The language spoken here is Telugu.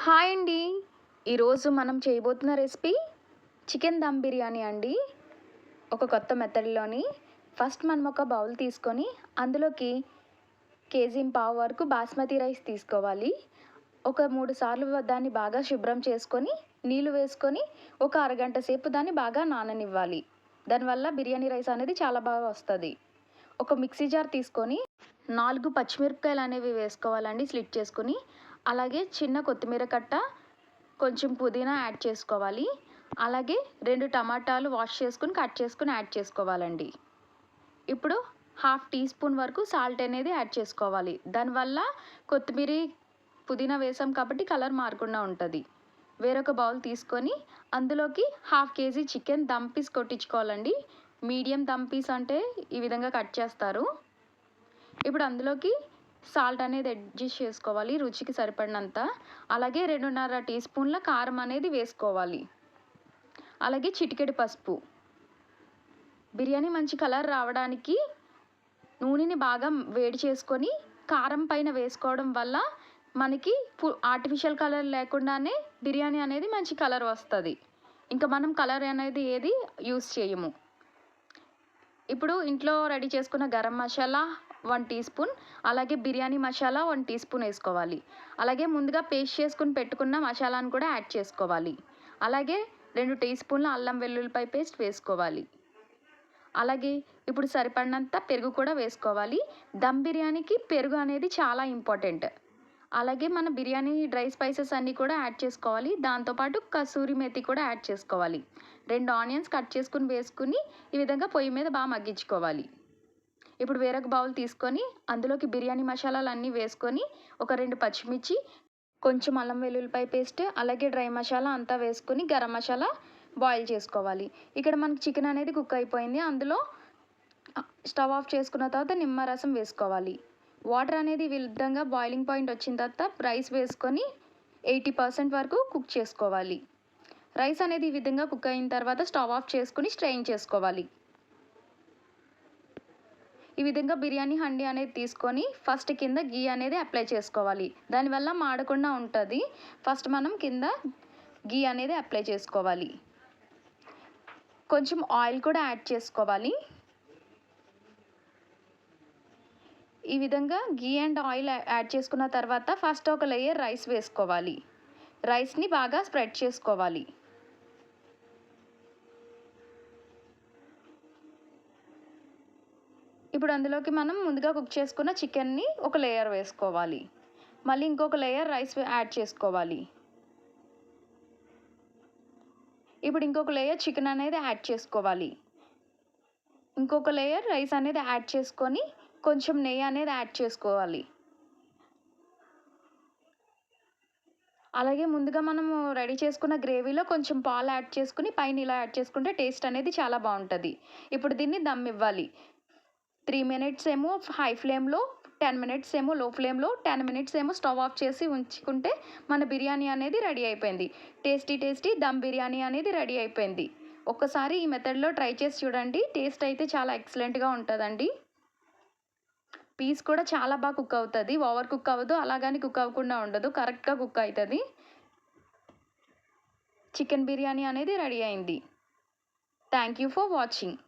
హాయ్ అండి. ఈరోజు మనం చేయబోతున్న రెసిపీ చికెన్ దమ్ బిర్యానీ అండి. ఒక కొత్త మెథడ్లోని ఫస్ట్ మనం ఒక బౌల్ తీసుకొని అందులోకి కేజీ పావు వరకు బాస్మతి రైస్ తీసుకోవాలి. ఒక 3 సార్లు దాన్ని బాగా శుభ్రం చేసుకొని నీళ్ళు వేసుకొని ఒక అరగంట సేపు దాన్ని బాగా నాననివ్వాలి. దానివల్ల బిర్యానీ రైస్ అనేది చాలా బాగా వస్తుంది. ఒక మిక్సీ జార్ తీసుకొని 4 పచ్చిమిరపకాయలు అనేవి వేసుకోవాలండి, స్లిట్ చేసుకొని. అలాగే చిన్న కొత్తిమీర కట్ట, కొంచెం పుదీనా యాడ్ చేసుకోవాలి. అలాగే 2 టమాటాలు వాష్ చేసుకుని కట్ చేసుకుని యాడ్ చేసుకోవాలండి. ఇప్పుడు హాఫ్ టీ స్పూన్ వరకు సాల్ట్ అనేది యాడ్ చేసుకోవాలి. దానివల్ల కొత్తిమీర పుదీనా వేసాం కాబట్టి కలర్ మారకుండా ఉంటుంది. వేరొక బౌల్ తీసుకొని అందులోకి half KG chicken dum piece కొట్టించుకోవాలండి. మీడియం దమ్ పీస్ అంటే ఈ విధంగా కట్ చేస్తారు. ఇప్పుడు అందులోకి సాల్ట్ అనేది అడ్జస్ట్ చేసుకోవాలి రుచికి సరిపడినంత. అలాగే 2.5 టీ స్పూన్ల కారం అనేది వేసుకోవాలి. అలాగే చిటికెడు పసుపు. బిర్యానీ మంచి కలర్ రావడానికి నూనెని బాగా వేడి చేసుకొని కారం పైన వేసుకోవడం వల్ల మనకి ఆర్టిఫిషియల్ కలర్ లేకుండానే బిర్యానీ అనేది మంచి కలర్ వస్తుంది. ఇంకా మనం కలర్ అనేది ఏది యూస్ చేయము. ఇప్పుడు ఇంట్లో రెడీ చేసుకున్న గరం మసాలా 1 టీ స్పూన్, అలాగే బిర్యానీ మసాలా 1 టీ స్పూన్ వేసుకోవాలి. అలాగే ముందుగా పేస్ట్ చేసుకుని పెట్టుకున్న మసాలాను కూడా యాడ్ చేసుకోవాలి. అలాగే 2 టీ స్పూన్ల అల్లం వెల్లుల్లిపాయ పేస్ట్ వేసుకోవాలి. అలాగే ఇప్పుడు సరిపడినంత పెరుగు కూడా వేసుకోవాలి. దమ్ బిర్యానీకి పెరుగు అనేది చాలా ఇంపార్టెంట్. అలాగే మన బిర్యానీ డ్రై స్పైసెస్ అన్నీ కూడా యాడ్ చేసుకోవాలి. దాంతోపాటు కసూరి మేతి కూడా యాడ్ చేసుకోవాలి. 2 ఆనియన్స్ కట్ చేసుకుని వేసుకుని ఈ విధంగా పొయ్యి మీద బాగా మగ్గించుకోవాలి. ఇప్పుడు వేరొక బౌల్ తీసుకొని అందులోకి బిర్యానీ మసాలాలు అన్నీ వేసుకొని ఒక 2 పచ్చిమిర్చి, కొంచెం అల్లం వెల్లుల్లిపాయ పేస్ట్, అలాగే డ్రై మసాలా అంతా వేసుకొని గరం మసాలా బాయిల్ చేసుకోవాలి. ఇక్కడ మనకి చికెన్ అనేది కుక్ అయిపోయింది. అందులో స్టవ్ ఆఫ్ చేసుకున్న తర్వాత నిమ్మరసం వేసుకోవాలి. వాటర్ అనేది ఈ విధంగా బాయిలింగ్ పాయింట్ వచ్చిన తర్వాత రైస్ వేసుకొని 80% వరకు కుక్ చేసుకోవాలి. రైస్ అనేది ఈ విధంగా కుక్ అయిన తర్వాత స్టవ్ ఆఫ్ చేసుకుని స్ట్రెయిన్ చేసుకోవాలి. ఈ విధంగా బిర్యానీ హండీ అనేది తీసుకొని ఫస్ట్ కింద గీ అనేది అప్లై చేసుకోవాలి. దానివల్ల మాడకుండా ఉంటుంది. ఫస్ట్ మనం కింద గీ అనేది అప్లై చేసుకోవాలి. కొంచెం ఆయిల్ కూడా యాడ్ చేసుకోవాలి. ఈ విధంగా గీ అండ్ ఆయిల్ యాడ్ చేసుకున్న తర్వాత ఫస్ట్ ఒక లేయర్ రైస్ వేసుకోవాలి. రైస్ని బాగా స్ప్రెడ్ చేసుకోవాలి. ఇప్పుడు అందులోకి మనం ముందుగా కుక్ చేసుకున్న చికెన్ని ఒక లేయర్ వేసుకోవాలి. మళ్ళీ ఇంకొక లేయర్ రైస్ యాడ్ చేసుకోవాలి. ఇప్పుడు ఇంకొక లేయర్ చికెన్ అనేది యాడ్ చేసుకోవాలి. ఇంకొక లేయర్ రైస్ అనేది యాడ్ చేసుకొని కొంచెం నెయ్యి అనేది యాడ్ చేసుకోవాలి. అలాగే ముందుగా మనము రెడీ చేసుకున్న గ్రేవీలో కొంచెం పాలు యాడ్ చేసుకుని పైన ఇలా యాడ్ చేసుకుంటే టేస్ట్ అనేది చాలా బాగుంటుంది. ఇప్పుడు దీన్ని దమ్ ఇవ్వాలి. 3 మినిట్స్ ఏమో హై ఫ్లేమ్లో, 10 మినిట్స్ ఏమో లో ఫ్లేమ్లో, 10 మినిట్స్ ఏమో స్టవ్ ఆఫ్ చేసి ఉంచుకుంటే మన బిర్యానీ అనేది రెడీ అయిపోయింది. టేస్టీ దమ్ బిర్యానీ అనేది రెడీ అయిపోయింది. ఒక్కసారి ఈ మెథడ్లో ట్రై చేసి చూడండి. టేస్ట్ అయితే చాలా ఎక్సలెంట్గా ఉంటుందండి. పీస్ కూడా చాలా బాగా కుక్ అవుతుంది. ఓవర్ కుక్ అవ్వదు, అలాగని కుక్ అవ్వకుండా ఉండదు. కరెక్ట్గా కుక్ అవుతుంది. చికెన్ బిర్యానీ అనేది రెడీ అయింది. Thank you for watching.